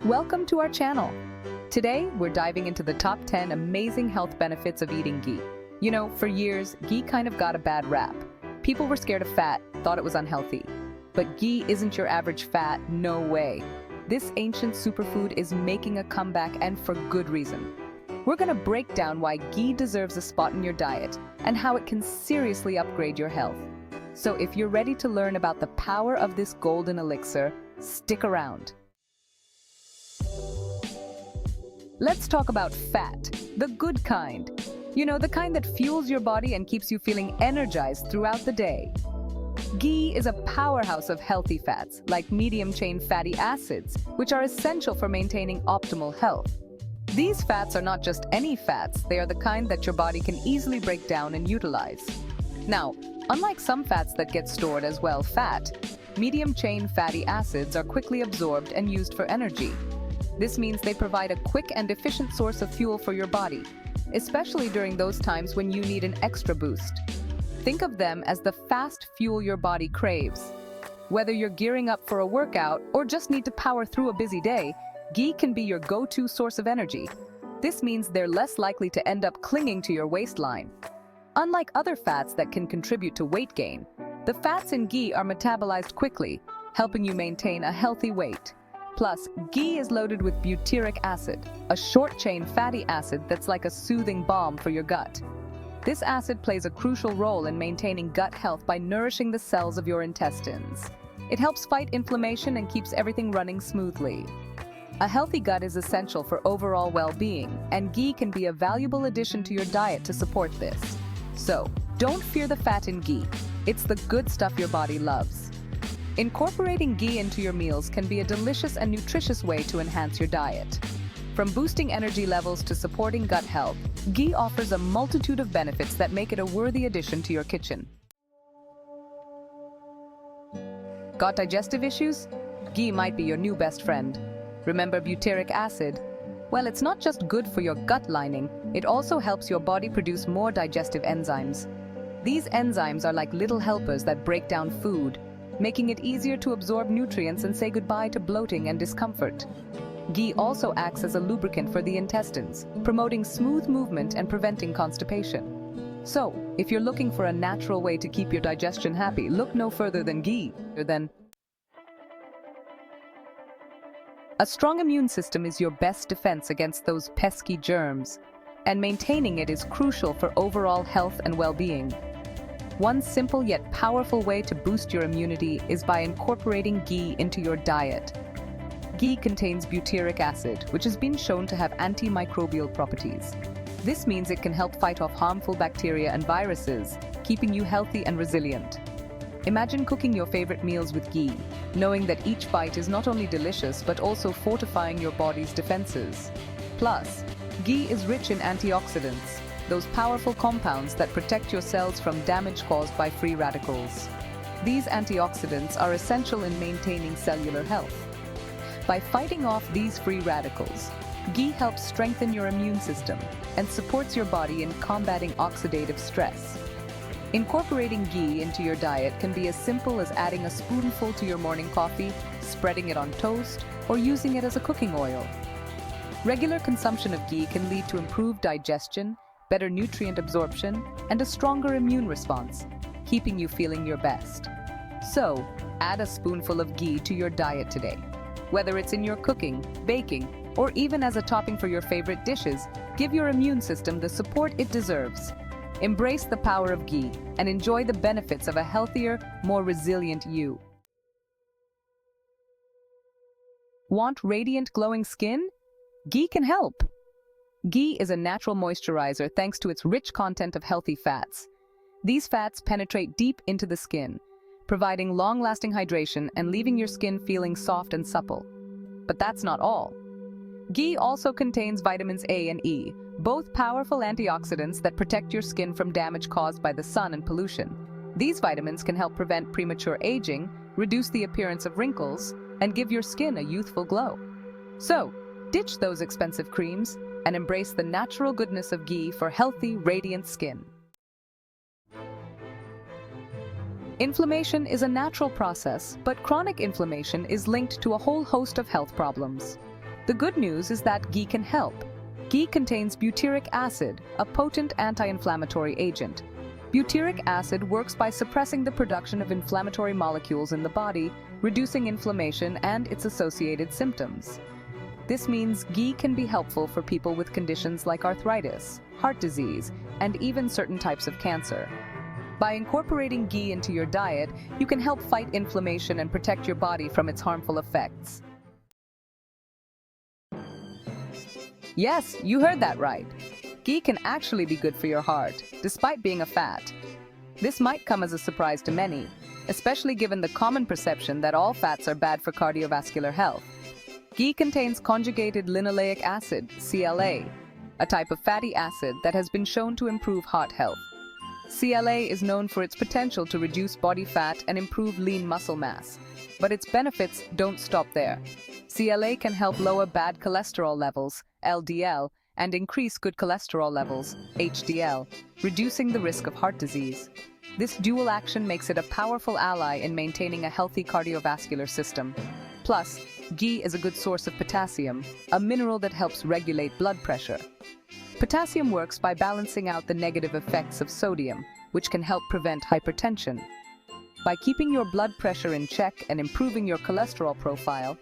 Welcome to our channel. Today, we're diving into the top 10 amazing health benefits of eating ghee. You know, for years, ghee kind of got a bad rap. People were scared of fat, thought it was unhealthy. But ghee isn't your average fat, no way. This ancient superfood is making a comeback, and for good reason. We're gonna break down why ghee deserves a spot in your diet and how it can seriously upgrade your health. So if you're ready to learn about the power of this golden elixir, stick around. Let's talk about fat, the good kind. You know, the kind that fuels your body and keeps you feeling energized throughout the day. Ghee is a powerhouse of healthy fats, like medium-chain fatty acids, which are essential for maintaining optimal health. These fats are not just any fats, they are the kind that your body can easily break down and utilize. Now, unlike some fats that get stored as well fat, medium-chain fatty acids are quickly absorbed and used for energy. This means they provide a quick and efficient source of fuel for your body, especially during those times when you need an extra boost. Think of them as the fast fuel your body craves. Whether you're gearing up for a workout or just need to power through a busy day, ghee can be your go-to source of energy. This means they're less likely to end up clinging to your waistline. Unlike other fats that can contribute to weight gain, the fats in ghee are metabolized quickly, helping you maintain a healthy weight. Plus, ghee is loaded with butyric acid, a short-chain fatty acid that's like a soothing balm for your gut. This acid plays a crucial role in maintaining gut health by nourishing the cells of your intestines. It helps fight inflammation and keeps everything running smoothly. A healthy gut is essential for overall well-being, and ghee can be a valuable addition to your diet to support this. So, don't fear the fat in ghee. It's the good stuff your body loves. Incorporating ghee into your meals can be a delicious and nutritious way to enhance your diet. From boosting energy levels to supporting gut health, ghee offers a multitude of benefits that make it a worthy addition to your kitchen. Got digestive issues? Ghee might be your new best friend. Remember butyric acid? Well, it's not just good for your gut lining, it also helps your body produce more digestive enzymes. These enzymes are like little helpers that break down food, making it easier to absorb nutrients and say goodbye to bloating and discomfort. Ghee also acts as a lubricant for the intestines, promoting smooth movement and preventing constipation. So, if you're looking for a natural way to keep your digestion happy, look no further than ghee. A strong immune system is your best defense against those pesky germs, and maintaining it is crucial for overall health and well-being. One simple yet powerful way to boost your immunity is by incorporating ghee into your diet. Ghee contains butyric acid, which has been shown to have antimicrobial properties. This means it can help fight off harmful bacteria and viruses, keeping you healthy and resilient. Imagine cooking your favorite meals with ghee, knowing that each bite is not only delicious but also fortifying your body's defenses. Plus, ghee is rich in antioxidants, those powerful compounds that protect your cells from damage caused by free radicals. These antioxidants are essential in maintaining cellular health. By fighting off these free radicals, ghee helps strengthen your immune system and supports your body in combating oxidative stress. Incorporating ghee into your diet can be as simple as adding a spoonful to your morning coffee, spreading it on toast, or using it as a cooking oil. Regular consumption of ghee can lead to improved digestion, better nutrient absorption, and a stronger immune response, keeping you feeling your best. So, add a spoonful of ghee to your diet today. Whether it's in your cooking, baking, or even as a topping for your favorite dishes, give your immune system the support it deserves. Embrace the power of ghee and enjoy the benefits of a healthier, more resilient you. Want radiant, glowing skin? Ghee can help. Ghee is a natural moisturizer thanks to its rich content of healthy fats. These fats penetrate deep into the skin, providing long-lasting hydration and leaving your skin feeling soft and supple. But that's not all. Ghee also contains vitamins A and E, both powerful antioxidants that protect your skin from damage caused by the sun and pollution. These vitamins can help prevent premature aging, reduce the appearance of wrinkles, and give your skin a youthful glow. So, ditch those expensive creams and embrace the natural goodness of ghee for healthy, radiant skin. Inflammation is a natural process, but chronic inflammation is linked to a whole host of health problems. The good news is that ghee can help. Ghee contains butyric acid, a potent anti-inflammatory agent. Butyric acid works by suppressing the production of inflammatory molecules in the body, reducing inflammation and its associated symptoms. This means ghee can be helpful for people with conditions like arthritis, heart disease, and even certain types of cancer. By incorporating ghee into your diet, you can help fight inflammation and protect your body from its harmful effects. Yes, you heard that right. Ghee can actually be good for your heart, despite being a fat. This might come as a surprise to many, especially given the common perception that all fats are bad for cardiovascular health. Ghee contains conjugated linoleic acid, CLA, a type of fatty acid that has been shown to improve heart health. CLA is known for its potential to reduce body fat and improve lean muscle mass, but its benefits don't stop there. CLA can help lower bad cholesterol levels, LDL, and increase good cholesterol levels, HDL, reducing the risk of heart disease. This dual action makes it a powerful ally in maintaining a healthy cardiovascular system. Plus, ghee is a good source of potassium, a mineral that helps regulate blood pressure. Potassium works by balancing out the negative effects of sodium, which can help prevent hypertension. By keeping your blood pressure in check and improving your cholesterol profile,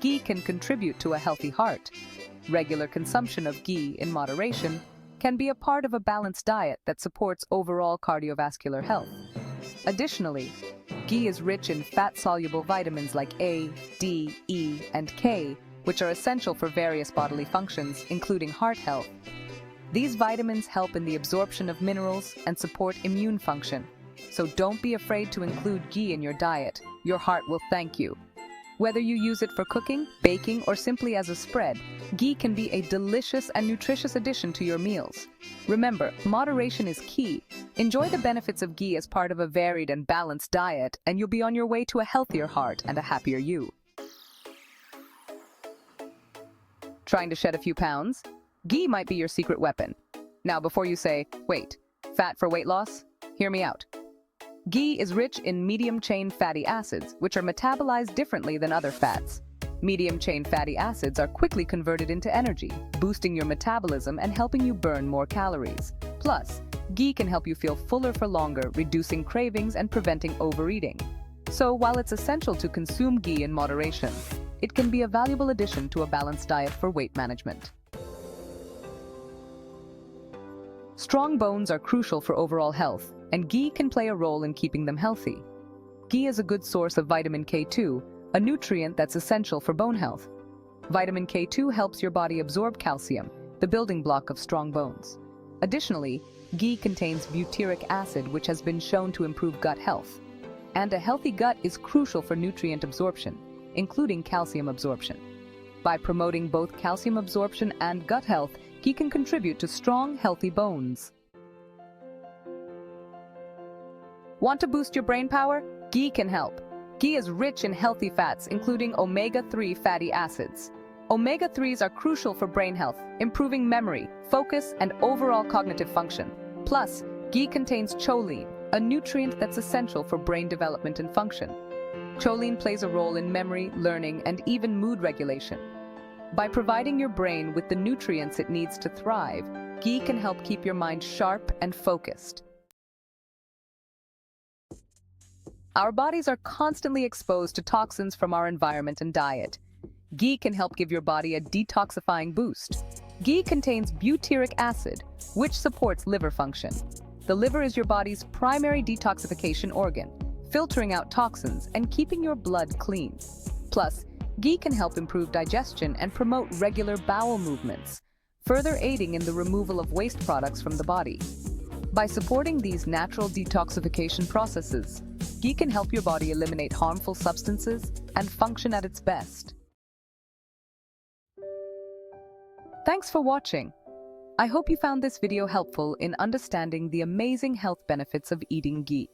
ghee can contribute to a healthy heart. Regular consumption of ghee in moderation can be a part of a balanced diet that supports overall cardiovascular health. Additionally, ghee is rich in fat-soluble vitamins like A, D, E, and K, which are essential for various bodily functions, including heart health. These vitamins help in the absorption of minerals and support immune function. So don't be afraid to include ghee in your diet. Your heart will thank you. Whether you use it for cooking, baking, or simply as a spread, ghee can be a delicious and nutritious addition to your meals. Remember, moderation is key. Enjoy the benefits of ghee as part of a varied and balanced diet, and you'll be on your way to a healthier heart and a happier you. Trying to shed a few pounds? Ghee might be your secret weapon. Now, before you say, wait, fat for weight loss? Hear me out. Ghee is rich in medium-chain fatty acids, which are metabolized differently than other fats. Medium-chain fatty acids are quickly converted into energy, boosting your metabolism and helping you burn more calories. Plus, ghee can help you feel fuller for longer, reducing cravings and preventing overeating. So, while it's essential to consume ghee in moderation, it can be a valuable addition to a balanced diet for weight management. Strong bones are crucial for overall health, and ghee can play a role in keeping them healthy. Ghee is a good source of vitamin K2, a nutrient that's essential for bone health. Vitamin K2 helps your body absorb calcium, the building block of strong bones. Additionally, ghee contains butyric acid, which has been shown to improve gut health. And a healthy gut is crucial for nutrient absorption, including calcium absorption. By promoting both calcium absorption and gut health, ghee can contribute to strong, healthy bones. Want to boost your brain power? Ghee can help. Ghee is rich in healthy fats, including omega-3 fatty acids. Omega-3s are crucial for brain health, improving memory, focus, and overall cognitive function. Plus, ghee contains choline, a nutrient that's essential for brain development and function. Choline plays a role in memory, learning, and even mood regulation. By providing your brain with the nutrients it needs to thrive, ghee can help keep your mind sharp and focused. Our bodies are constantly exposed to toxins from our environment and diet. Ghee can help give your body a detoxifying boost. Ghee contains butyric acid, which supports liver function. The liver is your body's primary detoxification organ, filtering out toxins and keeping your blood clean. Plus, ghee can help improve digestion and promote regular bowel movements, further aiding in the removal of waste products from the body. By supporting these natural detoxification processes, ghee can help your body eliminate harmful substances and function at its best. Thanks for watching. I hope you found this video helpful in understanding the amazing health benefits of eating ghee.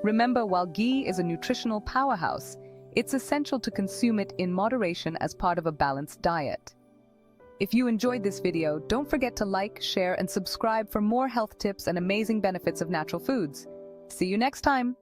Remember, while ghee is a nutritional powerhouse, it's essential to consume it in moderation as part of a balanced diet. If you enjoyed this video, don't forget to like, share, and subscribe for more health tips and amazing benefits of natural foods. See you next time!